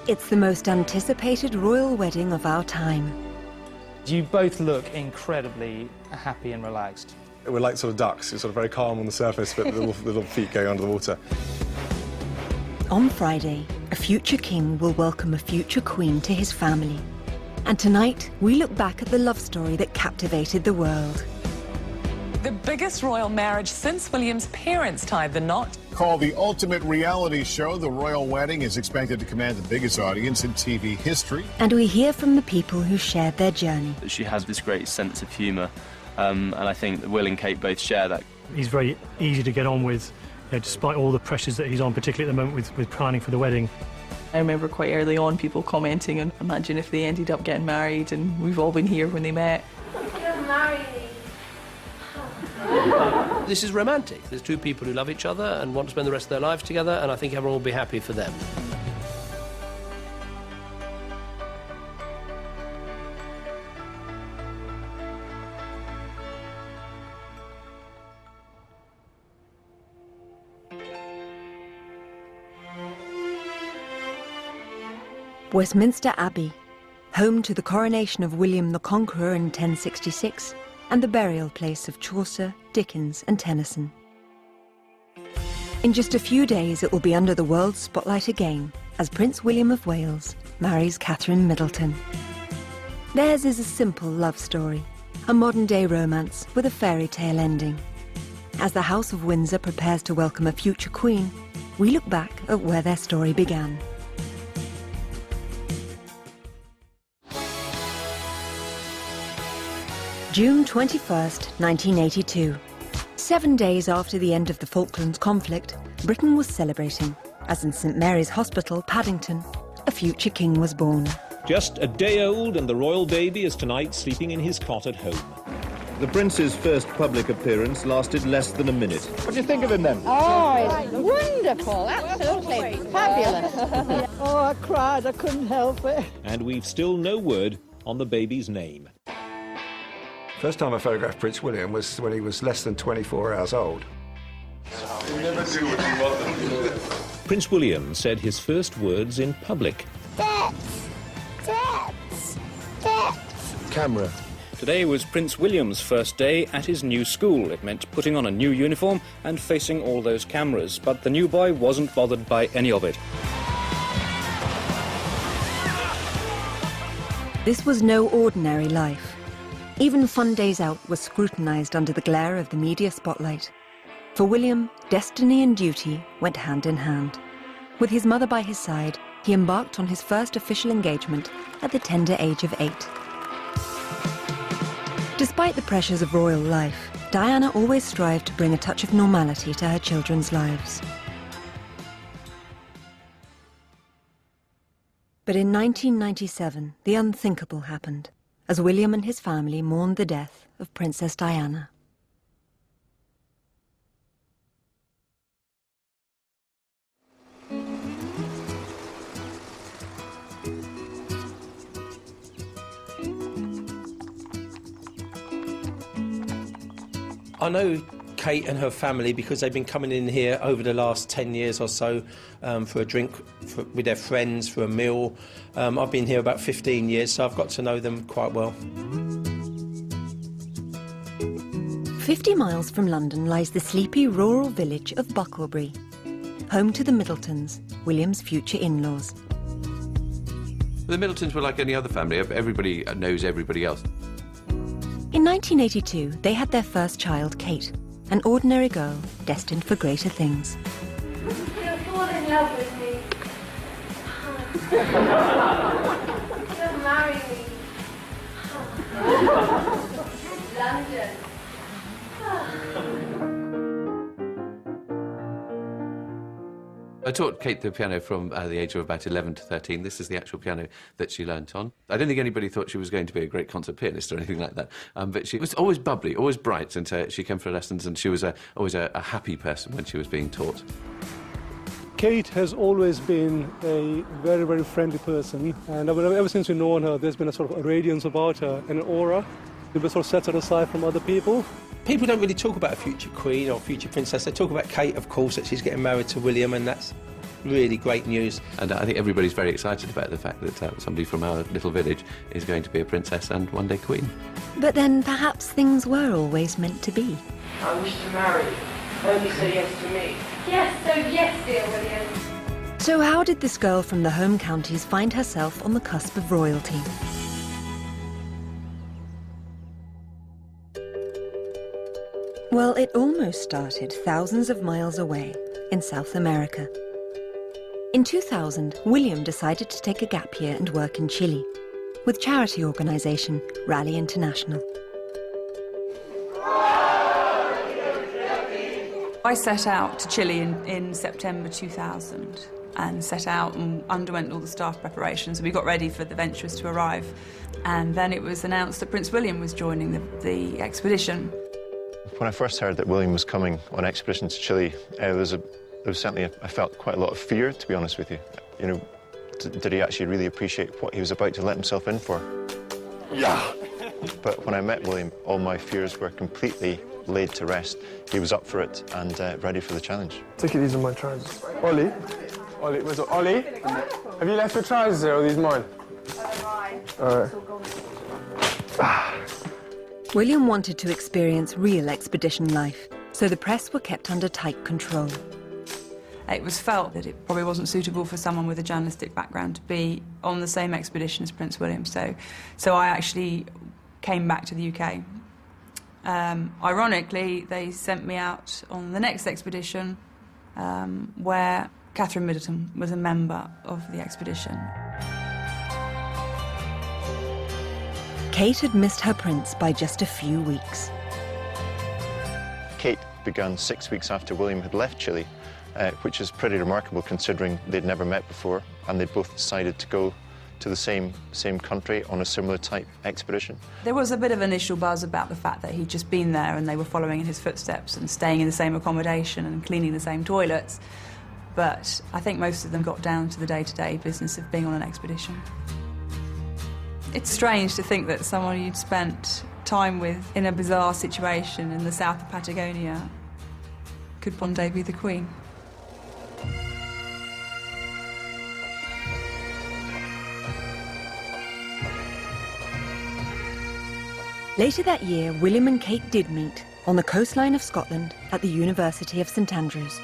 It's the most anticipated royal wedding of our time. You both look incredibly happy and relaxed. We're like sort of ducks. You're sort of very calm on the surface, but little feet going under the water. On Friday, a future king will welcome a future queen to his family. And tonight, we look back at the love story that captivated the world. The biggest royal marriage since William's parents tied the knot. Called the ultimate reality show, the royal wedding is expected to command the biggest audience in TV history. And we hear from the people who shared their journey. She has this great sense of humour, and I think that Will and Kate both share that. He's very easy to get on with, despite all the pressures that he's on, particularly at the moment with planning for the wedding. I remember quite early on people commenting and imagine if they ended up getting married and we've all been here when they met. You're married. This is romantic. There's two people who love each other and want to spend the rest of their lives together, and I think everyone will be happy for them. Westminster Abbey, home to the coronation of William the Conqueror in 1066, and the burial place of Chaucer, Dickens and Tennyson. In just a few days it will be under the world's spotlight again as Prince William of Wales marries Catherine Middleton. Theirs is a simple love story, a modern-day romance with a fairy tale ending. As the House of Windsor prepares to welcome a future queen, we look back at where their story began. June 21st, 1982. 7 days after the end of the Falklands conflict, Britain was celebrating, as in St Mary's Hospital, Paddington, a future king was born. Just a day old and the royal baby is tonight sleeping in his cot at home. The prince's first public appearance lasted less than a minute. What do you think of him then? Oh, it's wonderful, absolutely fabulous. Oh, I cried, I couldn't help it. And we've still no word on the baby's name. First time I photographed Prince William was when he was less than 24 hours old. Prince William said his first words in public. Debs, debs, debs. Camera. Today was Prince William's first day at his new school. It meant putting on a new uniform and facing all those cameras. But the new boy wasn't bothered by any of it. This was no ordinary life. Even fun days out were scrutinised under the glare of the media spotlight. For William, destiny and duty went hand in hand. With his mother by his side, he embarked on his first official engagement at the tender age of 8. Despite the pressures of royal life, Diana always strived to bring a touch of normality to her children's lives. But in 1997, the unthinkable happened, as William and his family mourned the death of Princess Diana. I know Kate and her family because they've been coming in here over the last 10 years or so for a drink with their friends, for a meal. I've been here about 15 years, so I've got to know them quite well. 50 miles from London lies the sleepy rural village of Bucklebury, home to the Middletons, William's future in-laws. The Middletons were like any other family. Everybody knows everybody else. In 1982, they had their first child, Kate, an ordinary girl destined for greater things. You'll fall in love with me. You'll marry me. London. I taught Kate the piano from the age of about 11 to 13. This is the actual piano that she learnt on. I don't think anybody thought she was going to be a great concert pianist or anything like that, but she was always bubbly, always bright, and she came for lessons, and she was always a happy person when she was being taught. Kate has always been a very, very friendly person, and ever since we've known her, there's been a sort of a radiance about her and an aura that sort of sets her aside from other people. People don't really talk about a future queen or future princess. They talk about Kate, of course, that she's getting married to William, and that's really great news. And I think everybody's very excited about the fact that somebody from our little village is going to be a princess and one day queen. But then perhaps things were always meant to be. I wish to marry. Only say yes to me. Yes, so yes, dear William. So how did this girl from the home counties find herself on the cusp of royalty? Well, it almost started thousands of miles away in South America. In 2000, William decided to take a gap year and work in Chile with charity organisation Rally International. I set out to Chile in September 2000 and set out and underwent all the staff preparations. We got ready for the Venturers to arrive, and then it was announced that Prince William was joining the expedition. When I first heard that William was coming on expedition to Chile, there was certainly, I felt quite a lot of fear, to be honest with you. You know, did he actually really appreciate what he was about to let himself in for? Yeah. But when I met William, all my fears were completely laid to rest. He was up for it and ready for the challenge. Take it easy on my trousers. Ollie? Ollie? Have you left your trousers there, or are these mine? All right. William wanted to experience real expedition life, so the press were kept under tight control. It was felt that it probably wasn't suitable for someone with a journalistic background to be on the same expedition as Prince William, so I actually came back to the UK. Ironically, they sent me out on the next expedition, where Catherine Middleton was a member of the expedition. Kate had missed her prince by just a few weeks. Kate began 6 weeks after William had left Chile, which is pretty remarkable considering they'd never met before, and they'd both decided to go to the same country on a similar type expedition. There was a bit of initial buzz about the fact that he'd just been there and they were following in his footsteps and staying in the same accommodation and cleaning the same toilets. But I think most of them got down to the day-to-day business of being on an expedition. It's strange to think that someone you'd spent time with in a bizarre situation in the south of Patagonia could one day be the Queen. Later that year, William and Kate did meet on the coastline of Scotland at the University of St Andrews.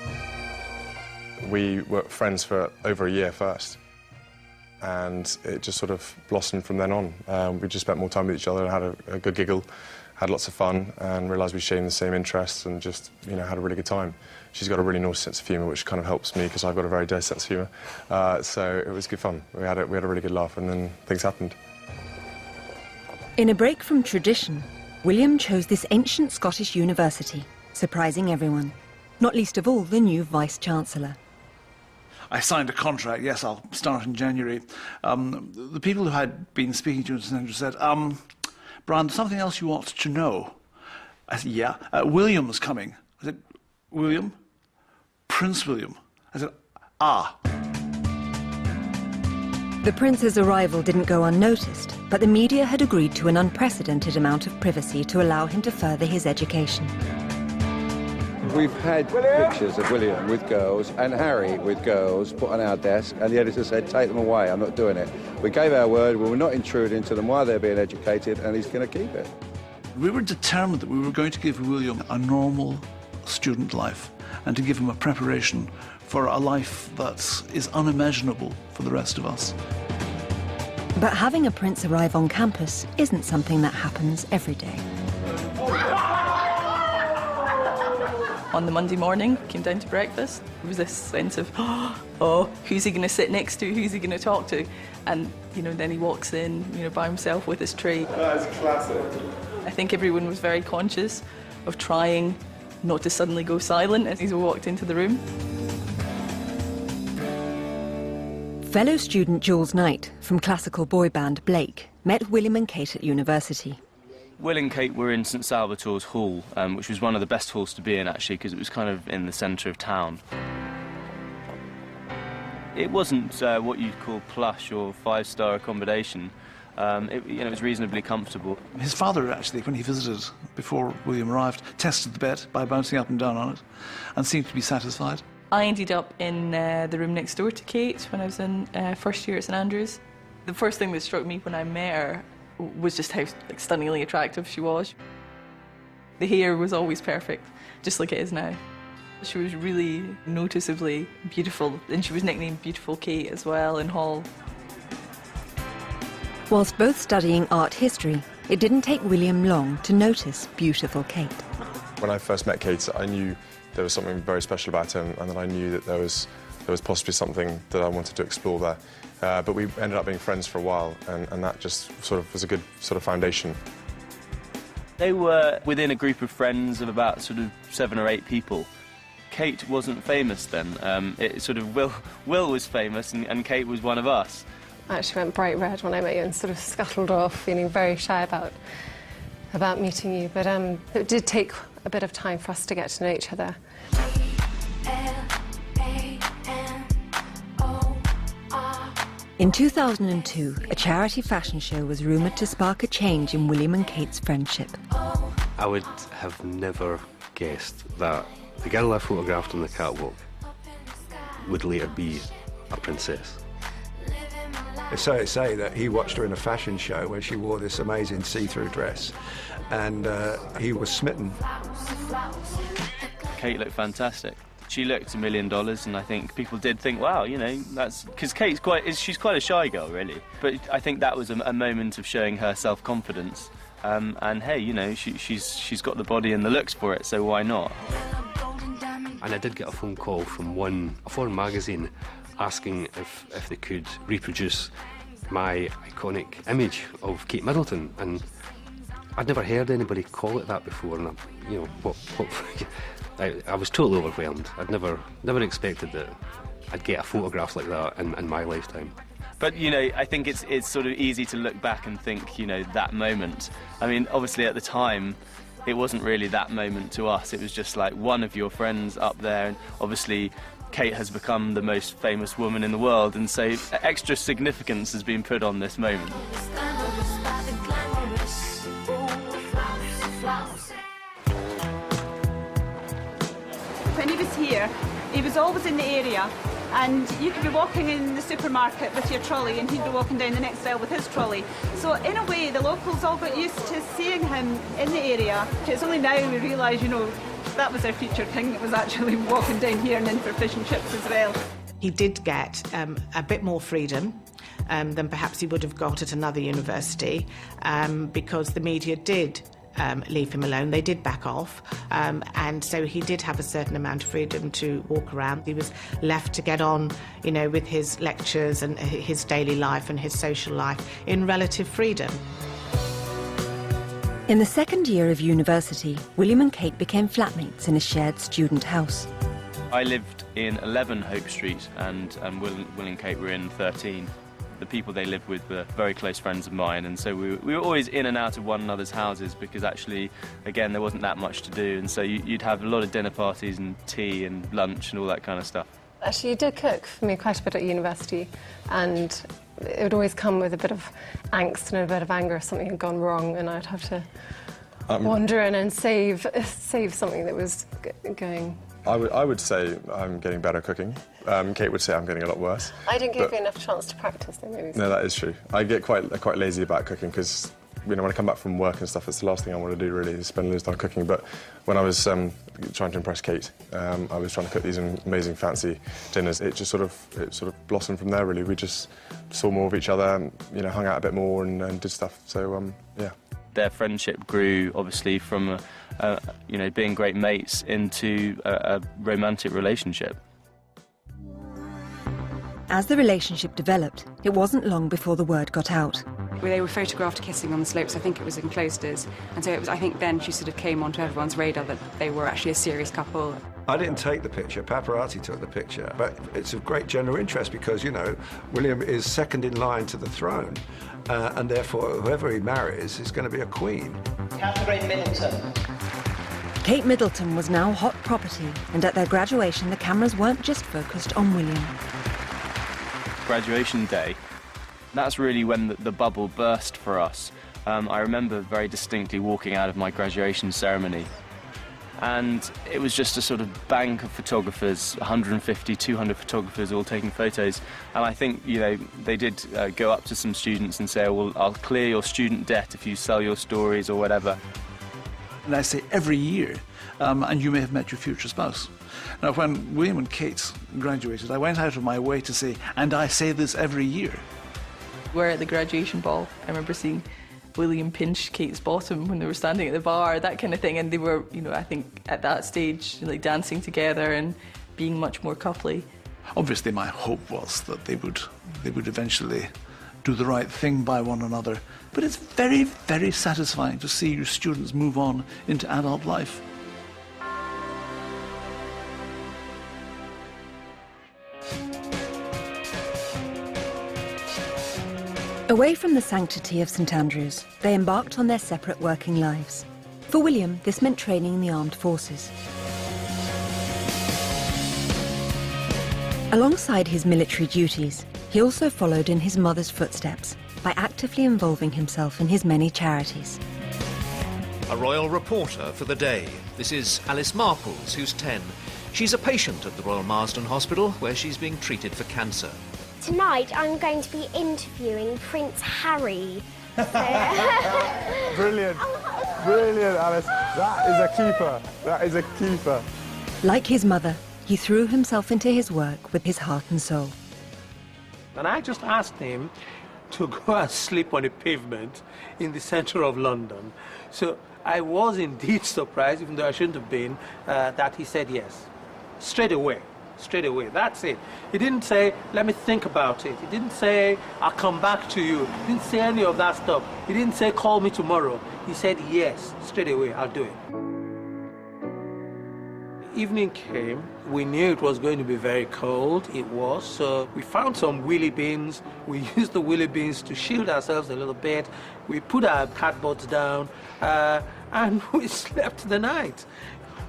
We were friends for over a year first, and it just sort of blossomed from then on. We just spent more time with each other and had a good giggle, had lots of fun, and realised we shared the same interests and just, you know, had a really good time. She's got a really naughty sense of humour, which kind of helps me because I've got a very dirty sense of humour. So it was good fun. We had a really good laugh, and then things happened. In a break from tradition, William chose this ancient Scottish university, surprising everyone, not least of all the new Vice-Chancellor. I signed a contract, yes, I'll start in January. The people who had been speaking to us said, Brian, there's something else you ought to know. I said, yeah. William's coming. I said, William? Prince William. I said, ah. The prince's arrival didn't go unnoticed, but the media had agreed to an unprecedented amount of privacy to allow him to further his education. We've had pictures of William with girls and Harry with girls put on our desk, and the editor said, take them away, I'm not doing it. We gave our word, we will not intrude into them while they're being educated, and he's going to keep it. We were determined that we were going to give William a normal student life and to give him a preparation for a life that is unimaginable for the rest of us. But having a prince arrive on campus isn't something that happens every day. On the Monday morning, came down to breakfast, there was this sense of, oh, who's he going to sit next to, who's he going to talk to? And, you know, then he walks in, you know, by himself with his tray. That's classic. I think everyone was very conscious of trying not to suddenly go silent as he walked into the room. Fellow student Jules Knight from classical boy band Blake met William and Kate at university. Will and Kate were in St Salvator's Hall, which was one of the best halls to be in, actually, because it was kind of in the centre of town. It wasn't what you'd call plush or five-star accommodation. It was reasonably comfortable. His father, actually, when he visited before William arrived, tested the bed by bouncing up and down on it and seemed to be satisfied. I ended up in the room next door to Kate when I was in first year at St Andrews. The first thing that struck me when I met her was just how stunningly attractive she was. The hair was always perfect, just like it is now. She was really noticeably beautiful, and she was nicknamed Beautiful Kate as well in Hall. Whilst both studying art history, it didn't take William long to notice Beautiful Kate. When I first met Kate, I knew there was something very special about him, and that I knew that there was possibly something that I wanted to explore there. But we ended up being friends for a while, and that just sort of was a good sort of foundation. They were within a group of friends of about sort of 7 or 8 people. Kate wasn't famous then. It sort of Will was famous, and Kate was one of us. I actually went bright red when I met you and sort of scuttled off, feeling very shy about meeting you. But it did take a bit of time for us to get to know each other. In 2002, a charity fashion show was rumoured to spark a change in William and Kate's friendship. I would have never guessed that the girl I photographed on the catwalk would later be a princess. So say that he watched her in a fashion show where she wore this amazing see-through dress, and he was smitten. Kate looked fantastic. She looked $1 million, and I think people did think, wow, you know, that's... Because Kate's she's quite a shy girl, really. But I think that was a moment of showing her self-confidence. And hey, you know, she's got the body and the looks for it, so why not? And I did get a phone call from a foreign magazine asking if they could reproduce my iconic image of Kate Middleton, and I'd never heard anybody call it that before, and you know, I was totally overwhelmed. I'd never expected that I'd get a photograph like that in my lifetime. But, you know, I think it's sort of easy to look back and think, you know, that moment. I mean, obviously at the time, it wasn't really that moment to us. It was just like one of your friends up there, and obviously Kate has become the most famous woman in the world, and so extra significance has been put on this moment. When he was here, he was always in the area, and you could be walking in the supermarket with your trolley and he'd be walking down the next aisle with his trolley. So in a way, the locals all got used to seeing him in the area. It's only now we realise, you know, that was our future king that was actually walking down here and in for fish and chips as well. He did get a bit more freedom than perhaps he would have got at another university, because the media did leave him alone. They did back off, and so he did have a certain amount of freedom to walk around. He was left to get on, you know, with his lectures and his daily life and his social life in relative freedom. In the second year of university, William and Kate became flatmates in a shared student house. I lived in 11 Hope Street, and Will and Kate were in 13. The people they lived with were very close friends of mine, and so we were always in and out of one another's houses because actually, again, there wasn't that much to do, and so you'd have a lot of dinner parties and tea and lunch and all that kind of stuff. Actually, you did cook for me quite a bit at university, and it would always come with a bit of angst and a bit of anger if something had gone wrong, and I'd have to wander in and save something that was going. I would say I'm getting better cooking. Kate would say I'm getting a lot worse. I didn't give you enough chance to practice, though, maybe. No, that is true. I get quite lazy about cooking because, you know, when I come back from work and stuff, it's the last thing I want to do, really, is spend loads of time cooking. But when I was trying to impress Kate, I was trying to cook these amazing, fancy dinners. It sort of blossomed from there, really. We just saw more of each other, you know, hung out a bit more and did stuff. So, yeah. Their friendship grew, obviously, from you know, being great mates into a romantic relationship. As the relationship developed, it wasn't long before the word got out. They were photographed kissing on the slopes. I think it was in Cloisters, and so it was. I think then she sort of came onto everyone's radar that they were actually a serious couple. I didn't take the picture, paparazzi took the picture, but it's of great general interest because, you know, William is second in line to the throne, and therefore whoever he marries is going to be a queen. Catherine Middleton. Kate Middleton was now hot property, and at their graduation the cameras weren't just focused on William. Graduation day, that's really when the bubble burst for us. I remember very distinctly walking out of my graduation ceremony And it was just a sort of bank of photographers, 150, 200 photographers all taking photos. And I think, you know, they did go up to some students and say, oh, well, I'll clear your student debt if you sell your stories or whatever. And I say every year, and you may have met your future spouse. Now, when William and Kate graduated, I went out of my way to say, and I say this every year. We're at the graduation ball. I remember seeing William pinch Kate's bottom when they were standing at the bar, that kind of thing, and they were, you know, I think at that stage, like dancing together and being much more coupley. Obviously, my hope was that they would eventually do the right thing by one another. But it's very, very satisfying to see your students move on into adult life. Away from the sanctity of St Andrews, they embarked on their separate working lives. For William, this meant training in the armed forces. Alongside his military duties, he also followed in his mother's footsteps by actively involving himself in his many charities. A royal reporter for the day. This is Alice Marples, who's 10. She's a patient at the Royal Marsden Hospital, where she's being treated for cancer. Tonight I'm going to be interviewing Prince Harry. Brilliant. Brilliant, Alice. That is a keeper. That is a keeper. Like his mother, he threw himself into his work with his heart and soul. And I just asked him to go and sleep on a pavement in the centre of London. So I was indeed surprised, even though I shouldn't have been, that he said yes. Straight away. Straight away. That's it. He didn't say, let me think about it. He didn't say, I'll come back to you. He didn't say any of that stuff. He didn't say, call me tomorrow. He said, yes, straight away, I'll do it. Evening came. We knew it was going to be very cold. It was. So we found some wheelie bins. We used the wheelie bins to shield ourselves a little bit. We put our cardboards down and we slept the night.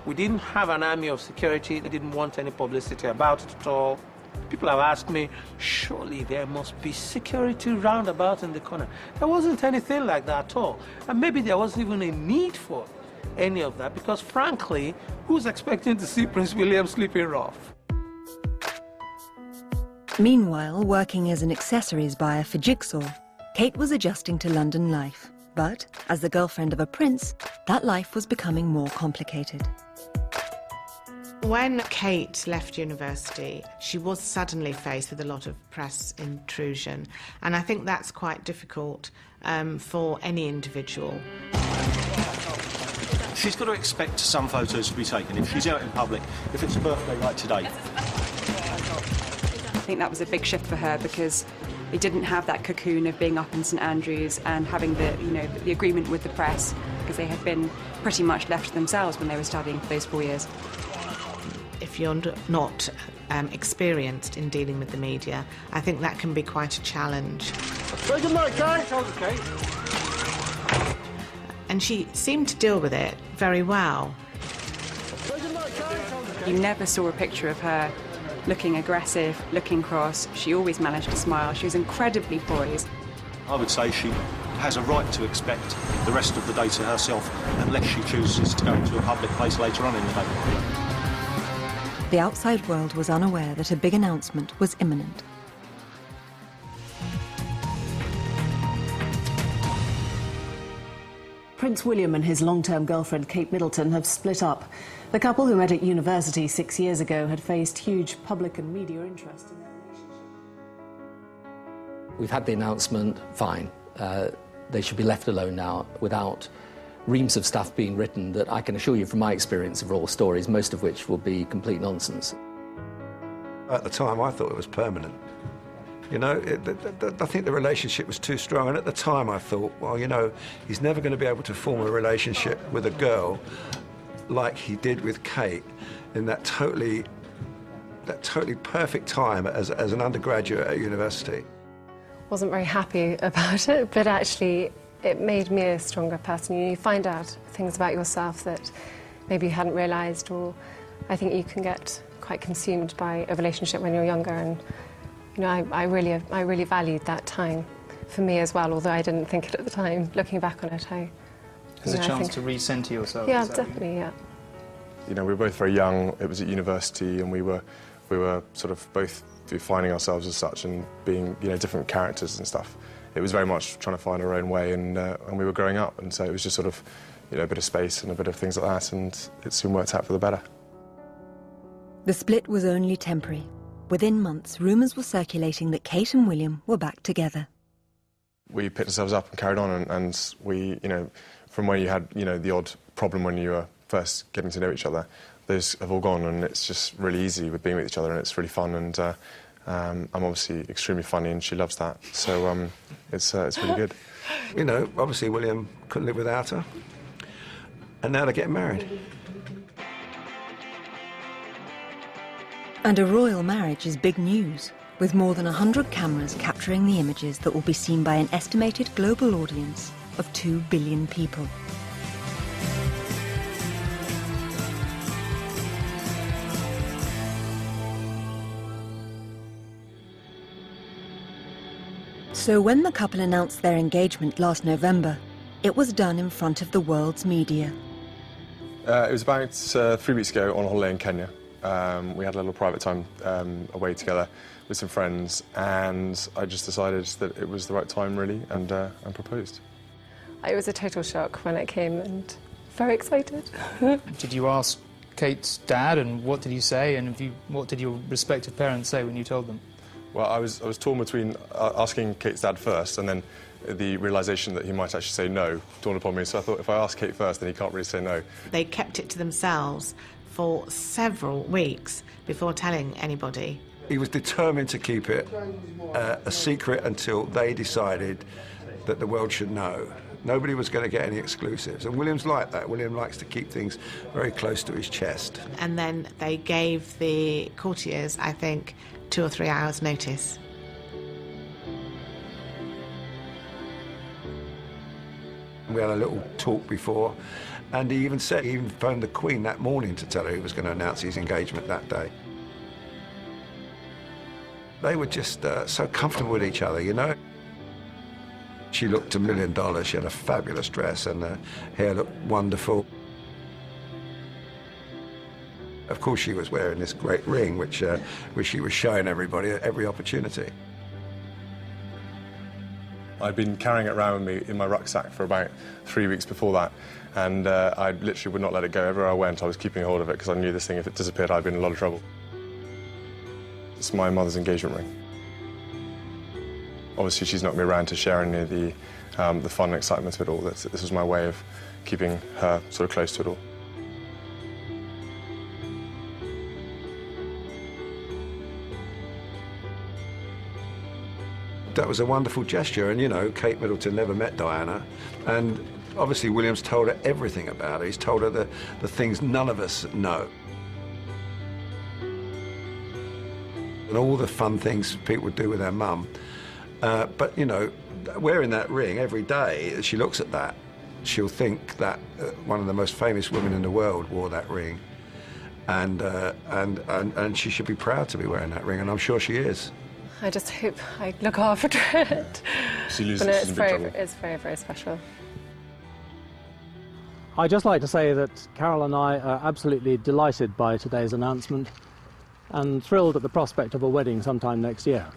We didn't have an army of security. They didn't want any publicity about it at all. People have asked me, surely there must be security roundabout in the corner. There wasn't anything like that at all. And maybe there wasn't even a need for any of that, because frankly, who's expecting to see Prince William sleeping rough? Meanwhile, working as an accessories buyer for Jigsaw, Kate was adjusting to London life. But as the girlfriend of a prince, that life was becoming more complicated. When Kate left university, she was suddenly faced with a lot of press intrusion, and I think that's quite difficult for any individual. She's got to expect some photos to be taken if she's out in public, if it's a birthday like today. I think that was a big shift for her, because they didn't have that cocoon of being up in St Andrews and having the agreement with the press, because they had been pretty much left to themselves when they were studying for those 4 years. If you're not experienced in dealing with the media, I think that can be quite a challenge. Say good night, Kate. Okay. And she seemed to deal with it very well. You never saw a picture of her looking aggressive, looking cross. She always managed to smile. She was incredibly poised. I would say she has a right to expect the rest of the day to herself, unless she chooses to go into a public place later on in the day. The outside world was unaware that a big announcement was imminent. Prince William and his long-term girlfriend Kate Middleton have split up. The couple, who met at university 6 years ago, had faced huge public and media interest in their relationship. We've had the announcement, fine. They should be left alone now, without reams of stuff being written that I can assure you from my experience of raw stories, most of which will be complete nonsense. At the time, I thought it was permanent. You know, I think the relationship was too strong, and at the time I thought, well, you know, he's never going to be able to form a relationship with a girl like he did with Kate in that totally perfect time as an undergraduate at university. Wasn't very happy about it, but actually it made me a stronger person. You find out things about yourself that maybe you hadn't realised, or I think you can get quite consumed by a relationship when you're younger, and you know, I really valued that time for me as well, although I didn't think it at the time. Looking back on it, As a chance to re-center yourself. Yeah, definitely, yeah. You know, we were both very young. It was at university, and we were sort of both defining ourselves as such and being, you know, different characters and stuff. It was very much trying to find our own way, and we were growing up, and so it was just sort of, you know, a bit of space and a bit of things like that, and it soon worked out for the better. The split was only temporary. Within months, rumours were circulating that Kate and William were back together. We picked ourselves up and carried on, and we, you know, from where you had, you know, the odd problem when you were first getting to know each other, those have all gone, and it's just really easy with being with each other, and it's really fun, and I'm obviously extremely funny, and she loves that, so it's really good. You know, obviously William couldn't live without her, and now they're getting married. And a royal marriage is big news, with more than 100 cameras capturing the images that will be seen by an estimated global audience of 2 billion people. So when the couple announced their engagement last November, it was done in front of the world's media. It was about 3 weeks ago on holiday in Kenya. We had a little private time away together with some friends, and I just decided that it was the right time, really, and proposed. It was a total shock when it came, and very excited. Did you ask Kate's dad, and what did he say, and what did your respective parents say when you told them? Well, I was torn between asking Kate's dad first, and then the realisation that he might actually say no dawned upon me. So I thought, if I ask Kate first, then he can't really say no. They kept it to themselves for several weeks before telling anybody. He was determined to keep it a secret until they decided that the world should know. Nobody was going to get any exclusives, and William's like that. William likes to keep things very close to his chest. And then they gave the courtiers, I think, 2 or 3 hours' notice. We had a little talk before, and he even phoned the Queen that morning to tell her he was going to announce his engagement that day. They were just so comfortable with each other, you know. She looked $1 million, she had a fabulous dress, and her hair looked wonderful. Of course, she was wearing this great ring, which she was showing everybody at every opportunity. I'd been carrying it around with me in my rucksack for about 3 weeks before that, and I literally would not let it go. Everywhere I went, I was keeping hold of it, because I knew this thing, if it disappeared, I'd be in a lot of trouble. It's my mother's engagement ring. Obviously, she's not going to be around to share any of the fun and excitement of it all. This was my way of keeping her sort of close to it all. That was a wonderful gesture, and, you know, Kate Middleton never met Diana, and obviously William's told her everything about her. He's told her the things none of us know. And all the fun things people would do with their mum. But, you know, wearing that ring every day, as she looks at that, she'll think that one of the most famous women in the world wore that ring. And she should be proud to be wearing that ring, and I'm sure she is. I just hope I look after it. She loses, but she's in big trouble. it's very, very special. I'd just like to say that Carol and I are absolutely delighted by today's announcement and thrilled at the prospect of a wedding sometime next year.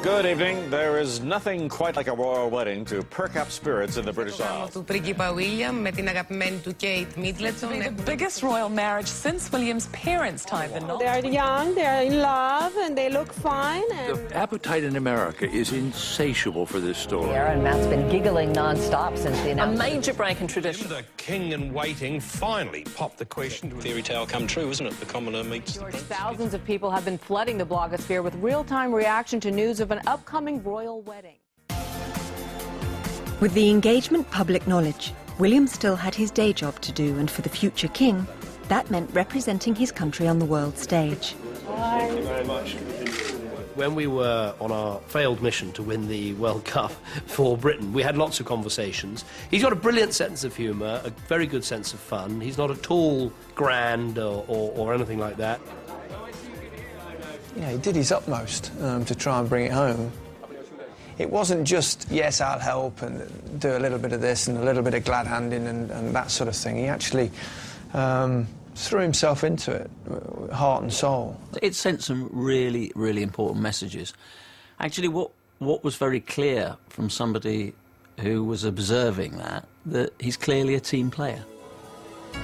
Good evening. There is nothing quite like a royal wedding to perk up spirits in the British Isles. Του πρίγκιπα William με την αγαπημένη του Kate Middleton. The biggest royal marriage since William's parents' time. They're young, they're in love, and they look fine. The appetite in America is insatiable for this story. And Matt's been giggling non-stop since the announcement. A major break in tradition. The king in waiting finally popped the question. Fairy tale come true, isn't it? The commoner meets the prince. Thousands of people have been flooding the blogosphere with real-time reaction to news of an upcoming royal wedding. With the engagement public knowledge, William still had his day job to do, and for the future king, that meant representing his country on the world stage. Thank you very much. When we were on our failed mission to win the World Cup for Britain, we had lots of conversations. He's got a brilliant sense of humour, a very good sense of fun. He's not at all grand or anything like that. You know, he did his utmost to try and bring it home. it wasn't just, yes, I'll help and do a little bit of this and a little bit of glad handing and that sort of thing. He actually threw himself into it, heart and soul. It sent some really, really important messages. Actually, what was very clear from somebody who was observing that he's clearly a team player.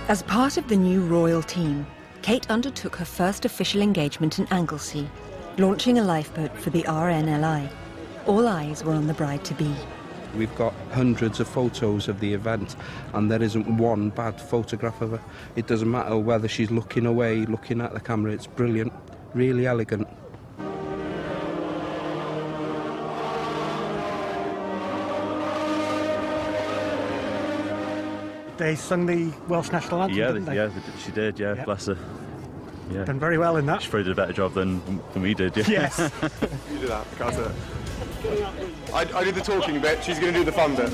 As part of the new royal team, Kate undertook her first official engagement in Anglesey, launching a lifeboat for the RNLI. All eyes were on the bride-to-be. We've got hundreds of photos of the event, and there isn't one bad photograph of her. It doesn't matter whether she's looking away, looking at the camera. It's brilliant, really elegant. They sung the Welsh national anthem, didn't they? Yeah, she did, yeah, bless her. Yeah. Done very well in that. She probably did a better job than we did, yeah. Yes. You do that, Carter. I did the talking bit, she's going to do the fun bit.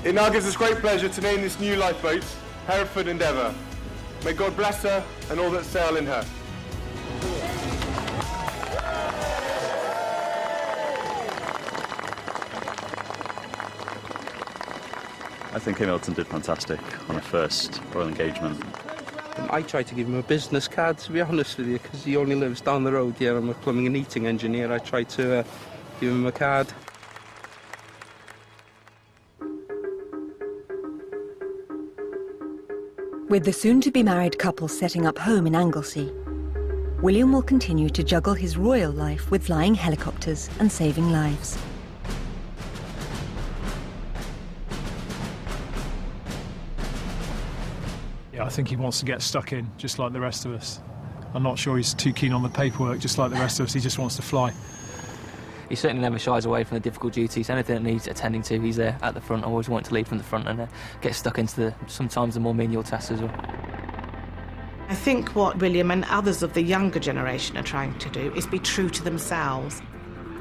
It now gives us great pleasure to name this new lifeboat Hereford Endeavour. May God bless her and all that sail in her. I think Kate Middleton did fantastic on her first royal engagement. I tried to give him a business card, to be honest with you, because he only lives down the road here. I'm a plumbing and heating engineer. I tried to give him a card. With the soon-to-be-married couple setting up home in Anglesey, William will continue to juggle his royal life with flying helicopters and saving lives. Yeah, I think he wants to get stuck in, just like the rest of us. I'm not sure he's too keen on the paperwork, just like the rest of us. He just wants to fly. He certainly never shies away from the difficult duties. Anything that needs attending to, he's there at the front. I always want to lead from the front and get stuck into sometimes the more menial tasks as well. I think what William and others of the younger generation are trying to do is be true to themselves.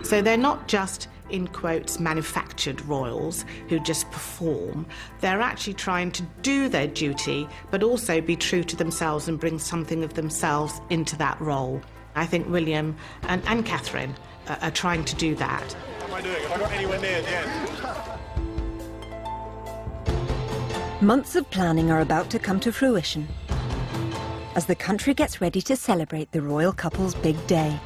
So they're not just, in quotes, manufactured royals who just perform. They're actually trying to do their duty, but also be true to themselves and bring something of themselves into that role. I think William and Catherine are trying to do that. What am I doing? Have I got anywhere near the end? Months of planning are about to come to fruition as the country gets ready to celebrate the royal couple's big day.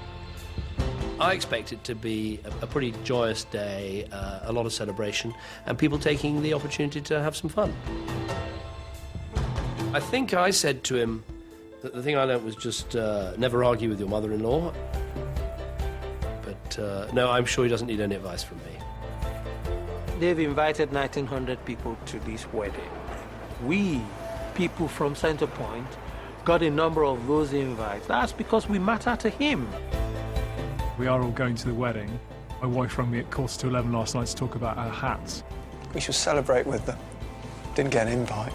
I expect it to be a pretty joyous day, a lot of celebration, and people taking the opportunity to have some fun. I think I said to him that the thing I learnt was just never argue with your mother-in-law. But no, I'm sure he doesn't need any advice from me. They've invited 1,900 people to this wedding. We, people from Centre Point, got a number of those invites. That's because we matter to him. We are all going to the wedding. My wife rang me at 11:15 last night to talk about our hats. We should celebrate with them. Didn't get an invite.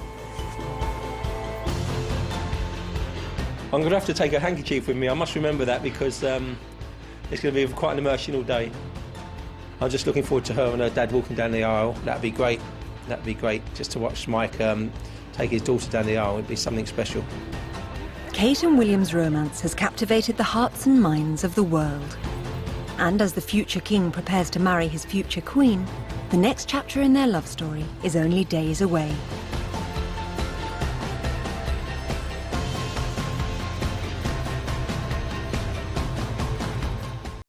I'm going to have to take a handkerchief with me. I must remember that because it's going to be quite an emotional day. I'm just looking forward to her and her dad walking down the aisle. That'd be great. That'd be great just to watch Mike take his daughter down the aisle. It'd be something special. Kate and William's romance has captivated the hearts and minds of the world. And as the future king prepares to marry his future queen, the next chapter in their love story is only days away.